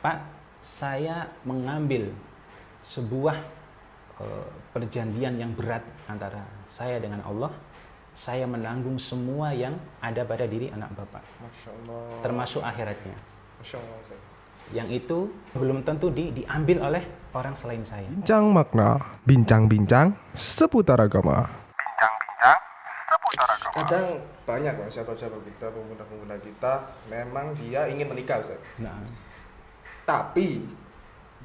Pak, saya mengambil sebuah perjanjian yang berat antara saya dengan Allah. Saya menanggung semua yang ada pada diri anak Bapak. Masya Allah. Termasuk akhiratnya. Masya Allah, Ustaz. Yang itu belum tentu diambil oleh orang selain saya. Bincang makna, bincang-bincang seputar agama. Kadang banyak kan sahabat-sahabat kita, pemuda-pemuda kita, memang dia ingin menikah, Ustaz. Nah, Tapi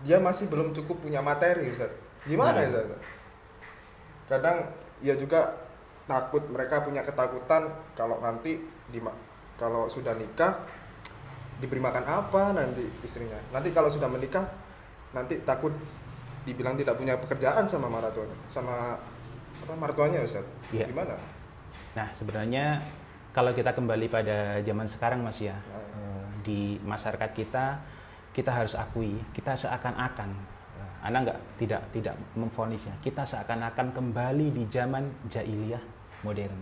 dia masih belum cukup punya materi, Ustaz. Gimana Nah. ya, Ustaz? Kadang ia juga takut, mereka punya ketakutan kalau nanti kalau sudah nikah diberi makan apa nanti istrinya. Nanti kalau sudah menikah nanti takut dibilang tidak punya pekerjaan sama martuanya, Ustaz. Iya. Gimana? Nah, sebenarnya kalau kita kembali pada zaman sekarang, Mas ya, di masyarakat kita harus akui, kita seakan-akan, Anda tidak memvonisnya, kita seakan-akan kembali di zaman jahiliyah modern,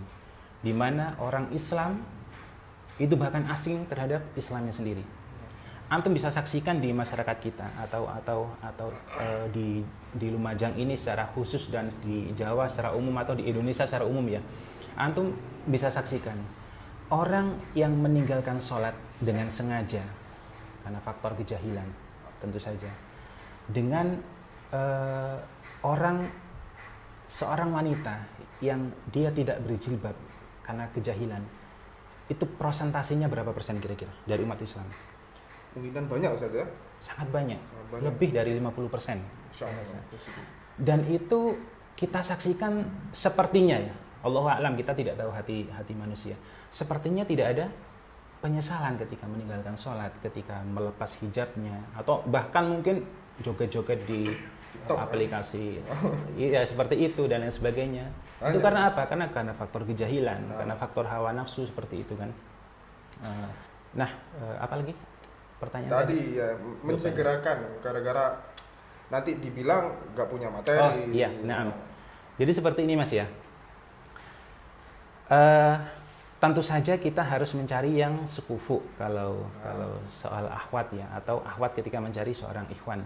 di mana orang Islam itu bahkan asing terhadap Islamnya sendiri. Antum bisa saksikan di masyarakat kita atau di Lumajang ini secara khusus dan di Jawa secara umum atau di Indonesia secara umum ya. Antum bisa saksikan orang yang meninggalkan sholat dengan sengaja karena faktor kejahilan tentu saja, dengan seorang wanita yang dia tidak berjilbab karena kejahilan, itu prosentasinya berapa persen kira-kira dari umat Islam? Mungkin banyak, Ustaz ya. Sangat banyak, Banyak. lebih dari 50%. Insya Allah. Dan itu kita saksikan sepertinya ya, Allahu a'lam, kita tidak tahu hati manusia. Sepertinya tidak ada penyesalan ketika meninggalkan sholat, ketika melepas hijabnya, atau bahkan mungkin joget-joget di TikTok, aplikasi, iya seperti itu dan lain sebagainya. Itu Banyak. karena apa? Karena faktor kejahilan, karena faktor hawa nafsu seperti itu kan. Nah, apa lagi pertanyaan Tadi ya mensegerakan gara-gara nanti dibilang nggak punya materi. Oh iya, nah. Jadi seperti ini Mas ya. Tentu saja kita harus mencari yang sekufu kalau soal akhwat ya, atau akhwat ketika mencari seorang ikhwan.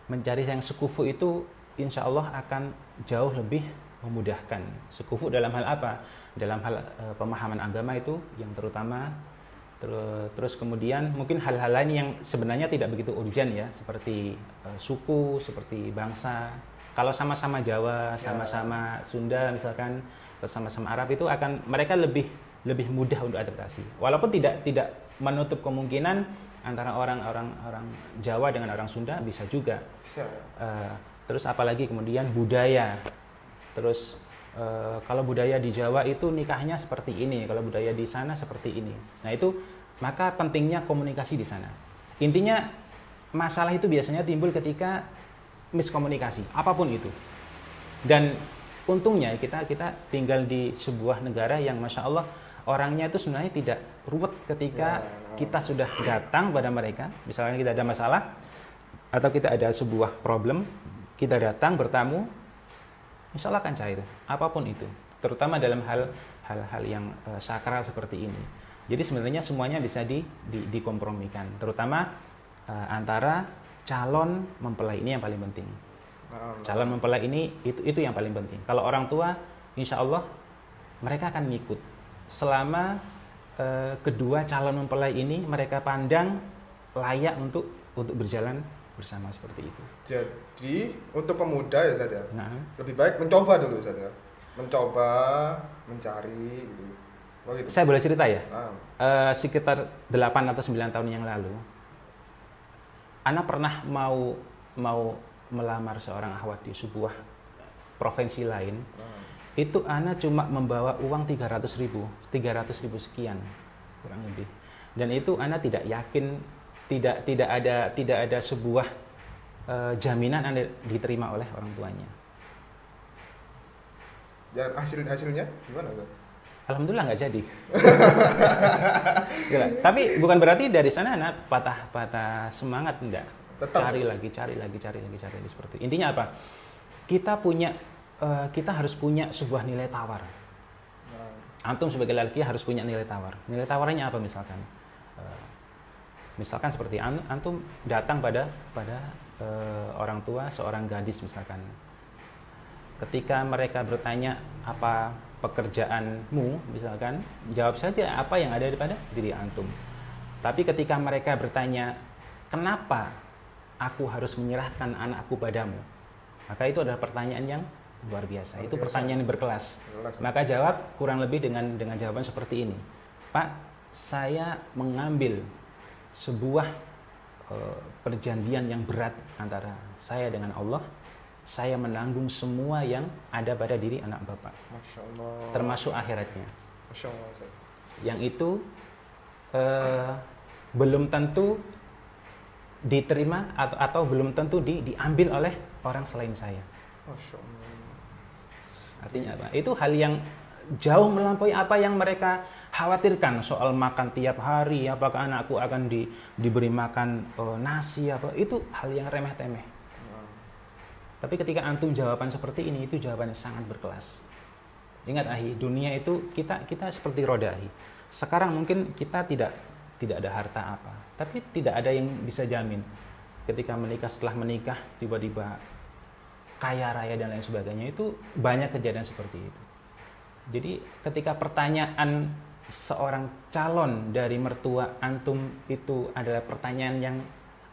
Mencari yang sekufu itu insya Allah akan jauh lebih memudahkan. Sekufu dalam hal apa? Dalam hal pemahaman agama itu yang terutama. Terus kemudian mungkin hal-hal lain yang sebenarnya tidak begitu urgent ya, seperti suku, seperti bangsa. Kalau sama-sama Jawa, sama-sama Sunda misalkan, atau sama-sama Arab, itu akan mereka lebih mudah untuk adaptasi. Walaupun tidak menutup kemungkinan antara orang Jawa dengan orang Sunda bisa juga. Bisa. Terus apalagi kemudian budaya. Terus kalau budaya di Jawa itu nikahnya seperti ini, kalau budaya di sana seperti ini. Nah itu maka pentingnya komunikasi di sana. Intinya masalah itu biasanya timbul ketika miskomunikasi, apapun itu. Dan untungnya kita tinggal di sebuah negara yang masya Allah orangnya itu sebenarnya tidak ruwet ketika kita sudah datang pada mereka. Misalnya kita ada masalah atau kita ada sebuah problem, kita datang bertamu, insya Allah akan cair, apapun itu, terutama dalam hal-hal yang sakral seperti ini. Jadi sebenarnya semuanya bisa dikompromikan, terutama antara calon mempelai, ini yang paling penting. Calon mempelai ini itu yang paling penting. Kalau orang tua, insya Allah mereka akan ngikut selama kedua calon mempelai ini mereka pandang layak untuk berjalan bersama seperti itu. Jadi untuk pemuda ya Ustaz ya, Nah, lebih baik mencoba dulu Ustaz ya. Mencoba, mencari gitu. Oh, gitu. saya boleh cerita ya? Nah, Sekitar 8 atau 9 tahun yang lalu, Ana pernah mau melamar seorang akhwat di sebuah provinsi lain. Itu Ana cuma membawa uang 300.000 sekian kurang lebih. Dan itu Ana tidak yakin, tidak ada sebuah jaminan Anda diterima oleh orang tuanya. dan hasilnya gimana Ustaz? Alhamdulillah nggak jadi. Gila. Tapi bukan berarti dari sana anak patah semangat, enggak. Tetap. Cari lagi seperti itu. Intinya apa? Kita harus punya sebuah nilai tawar. Antum sebagai laki harus punya nilai tawar. Nilai tawarnya apa misalkan? Misalkan seperti antum datang pada orang tua seorang gadis misalkan. Ketika mereka bertanya apa pekerjaanmu misalkan, jawab saja apa yang ada pada diri antum. Tapi ketika mereka bertanya kenapa aku harus menyerahkan anakku padamu, maka itu adalah pertanyaan yang luar biasa. Itu pertanyaan yang berkelas. Maka jawab kurang lebih dengan jawaban seperti ini. Pak, saya mengambil sebuah perjanjian yang berat antara saya dengan Allah. Saya menanggung semua yang ada pada diri anak bapak. Masya Allah. Termasuk akhiratnya. Masya Allah. Ustaz. Yang itu belum tentu diterima atau belum tentu diambil oleh orang selain saya. Masya Allah. Artinya apa? Itu hal yang jauh melampaui apa yang mereka khawatirkan soal makan tiap hari, apakah anakku akan diberi makan nasi apa, itu hal yang remeh-temeh. Tapi ketika antum jawaban seperti ini, itu jawaban yang sangat berkelas. Ingat ahi, dunia itu kita seperti roda ahi. Sekarang mungkin kita tidak ada harta apa, tapi tidak ada yang bisa jamin ketika menikah, setelah menikah tiba-tiba kaya raya dan lain sebagainya. Itu banyak kejadian seperti itu. Jadi ketika pertanyaan seorang calon dari mertua antum itu adalah pertanyaan yang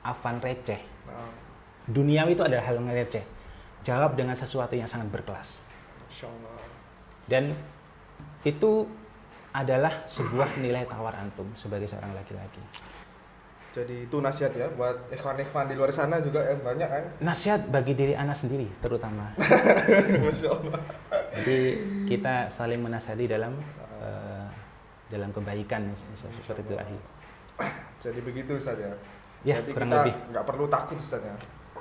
afan receh, duniawi itu adalah hal yang receh, jawab dengan sesuatu yang sangat berkelas. Masya Allah. Dan itu adalah sebuah nilai tawar antum sebagai seorang laki-laki. Jadi itu nasihat ya buat ikhwan-ikhwan di luar sana juga yang banyak kan. Nasihat bagi diri anak sendiri terutama. Masya Allah. Jadi kita saling menasihati dalam kebaikan seperti itu ahi. Jadi begitu Ustaz ya. Ya, jadi kurang kita lebih. nggak perlu takut Ustaz ya.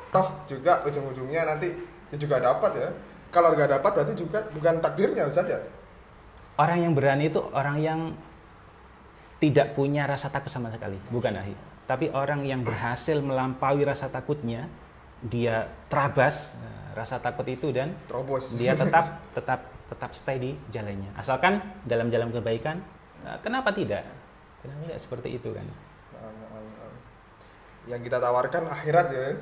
Toh juga ujung-ujungnya nanti juga dapat ya. Kalau nggak dapat berarti juga bukan takdirnya Ustaz ya. Orang yang berani itu orang yang tidak punya rasa takut sama sekali, bukan ahi. Tapi orang yang berhasil melampaui rasa takutnya, dia terabas rasa takut itu dan Terobos. dia tetap stay di jalannya. Asalkan dalam jalan kebaikan, kenapa tidak? Kenapa tidak seperti itu kan? Yang kita tawarkan akhirat ya.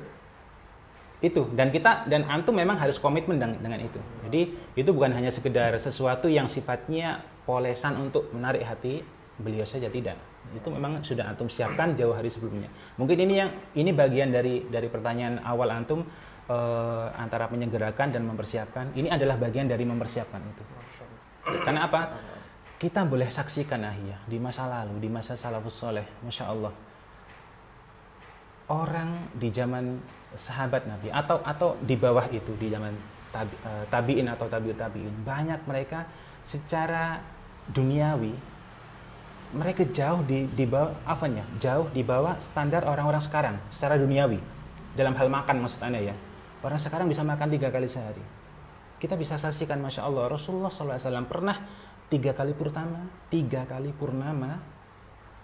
Itu dan antum memang harus komitmen dengan itu. Jadi itu bukan hanya sekedar sesuatu yang sifatnya polesan untuk menarik hati beliau saja, tidak. Itu memang sudah antum siapkan jauh hari sebelumnya. Mungkin ini bagian dari pertanyaan awal antum antara menyegerakan dan mempersiapkan. Ini adalah bagian dari mempersiapkan itu. Karena apa? Kita boleh saksikan ahiyah di masa lalu, di masa salafus soleh, masya Allah. Orang di zaman sahabat Nabi atau di bawah itu di zaman tabiin atau tabiut tabiin, banyak mereka secara duniawi mereka jauh di bawah apanya? Jauh di bawah standar orang-orang sekarang secara duniawi. Dalam hal makan maksud Anda ya. Orang sekarang bisa makan 3 kali sehari. Kita bisa saksikan masya Allah Rasulullah SAW pernah 3 kali purnama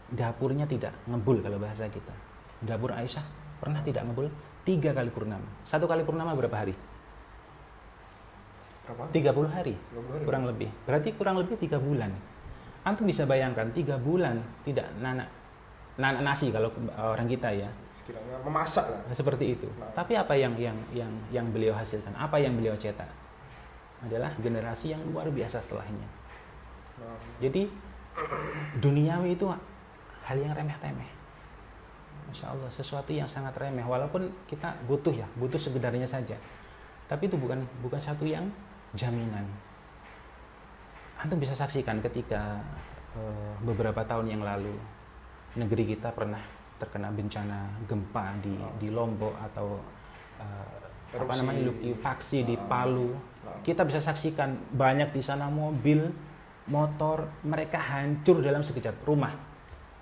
dapurnya tidak ngebul kalau bahasa kita. Dapur Aisyah pernah tidak ngebul 3 kali purnama. 1 kali purnama berapa hari? Berapa? 30 hari. 30 hari. Kurang lebih. Berarti kurang lebih 3 bulan. Antum bisa bayangkan 3 bulan tidak nanak nasi kalau orang kita ya. Sekiranya memasak lah. Seperti itu. Nah. Tapi apa yang beliau hasilkan? Apa yang beliau cetak? Adalah generasi yang luar biasa setelahnya. Nah. Jadi duniawi itu hal yang remeh-temeh. Masya Allah, sesuatu yang sangat remeh. Walaupun kita butuh segedarnya saja. Tapi itu bukan satu yang jaminan. Antum bisa saksikan ketika beberapa tahun yang lalu negeri kita pernah terkena bencana gempa di Lombok atau likuifaksi di Palu. Kita bisa saksikan banyak di sana mobil, motor, mereka hancur dalam sekejap, rumah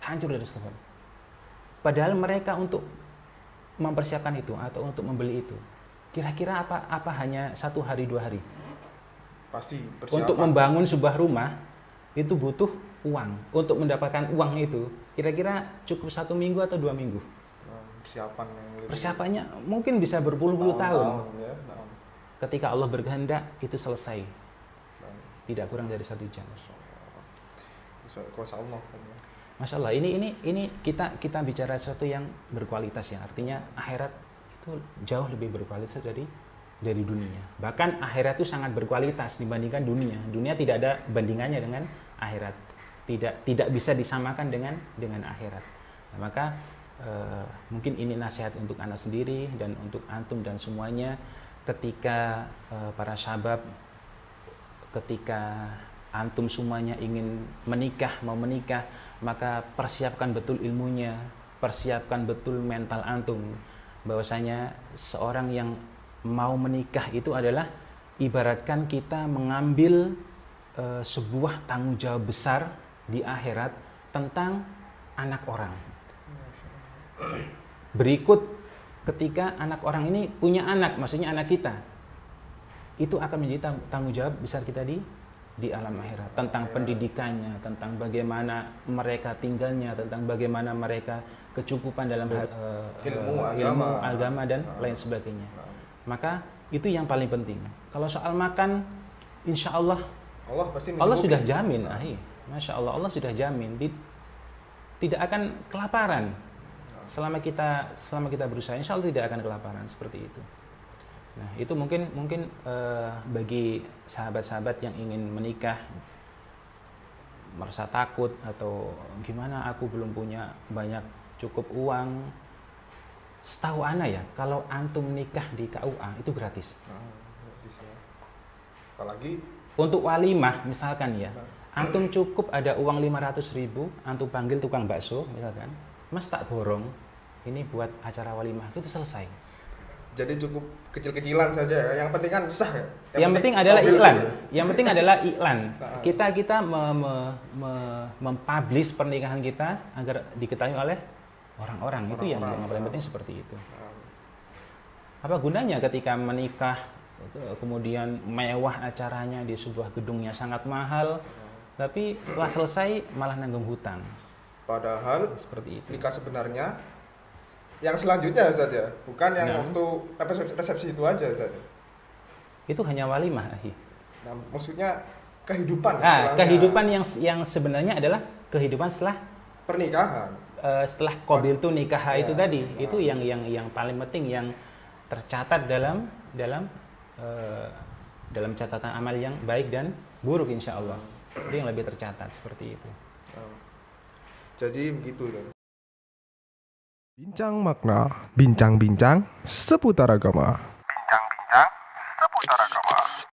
hancur dalam sekejap. Padahal mereka untuk mempersiapkan itu atau untuk membeli itu, kira-kira apa hanya 1 hari 2 hari? Pasti persiapan. Untuk membangun sebuah rumah itu butuh uang. Untuk mendapatkan uang itu kira-kira cukup 1 minggu atau 2 minggu. Persiapan yang lebih Persiapannya mungkin bisa berpuluh-puluh tahun. Ya. Ketika Allah berkehendak itu selesai. Tidak kurang dari 1 jam. Kuasa Allah. Masya Allah, ini kita bicara sesuatu yang berkualitas ya. Artinya akhirat itu jauh lebih berkualitas dari dunia. Bahkan akhirat itu sangat berkualitas dibandingkan dunia. Dunia tidak ada bandingannya dengan akhirat. Tidak bisa disamakan dengan akhirat. Nah, maka mungkin ini nasihat untuk anak sendiri dan untuk antum dan semuanya. Ketika para syabab, ketika antum semuanya ingin mau menikah, maka persiapkan betul ilmunya, persiapkan betul mental antum. Bahwasanya seorang yang mau menikah itu adalah ibaratkan kita mengambil sebuah tanggung jawab besar di akhirat tentang anak orang. Berikut ketika anak orang ini punya anak, maksudnya anak kita, itu akan menjadi tanggung jawab besar kita di alam akhirat, tentang pendidikannya, tentang bagaimana mereka tinggalnya, tentang bagaimana mereka kecukupan dalam ilmu agama dan lain sebagainya. Maka itu yang paling penting. Kalau soal makan, insya Allah Allah sudah jamin, Masya Allah, Allah sudah jamin tidak akan kelaparan selama kita berusaha. Insya Allah tidak akan kelaparan seperti itu. Nah, itu mungkin bagi sahabat-sahabat yang ingin menikah merasa takut atau gimana, aku belum punya banyak cukup uang. Setahu ana ya, kalau antum nikah di KUA itu gratis. Gratis ya. Apalagi untuk walimah misalkan ya, antum cukup ada uang 500.000, antum panggil tukang bakso misalkan, Mas tak borong ini buat acara walimah, itu selesai. Jadi cukup kecil-kecilan saja. Yang penting kan sah. Yang penting adalah iklan. Yang penting adalah iklan. Kita mempublish pernikahan kita agar diketahui oleh orang-orang. Itu yang paling penting seperti itu. Apa gunanya ketika menikah kemudian mewah acaranya di sebuah gedungnya sangat mahal, tapi setelah selesai malah nanggung hutang. Padahal seperti itu. Nikah sebenarnya yang selanjutnya saja, bukan yang waktu resepsi itu aja saja. Itu hanya walimah, Nah, maksudnya kehidupan. Kehidupan yang sebenarnya adalah kehidupan setelah pernikahan. Setelah qabil tu nikah itu tadi, itu yang paling penting, yang tercatat dalam catatan amal yang baik dan buruk insya Allah. Itu yang lebih tercatat seperti itu. Jadi begitu kan. Bincang makna, bincang-bincang seputar agama.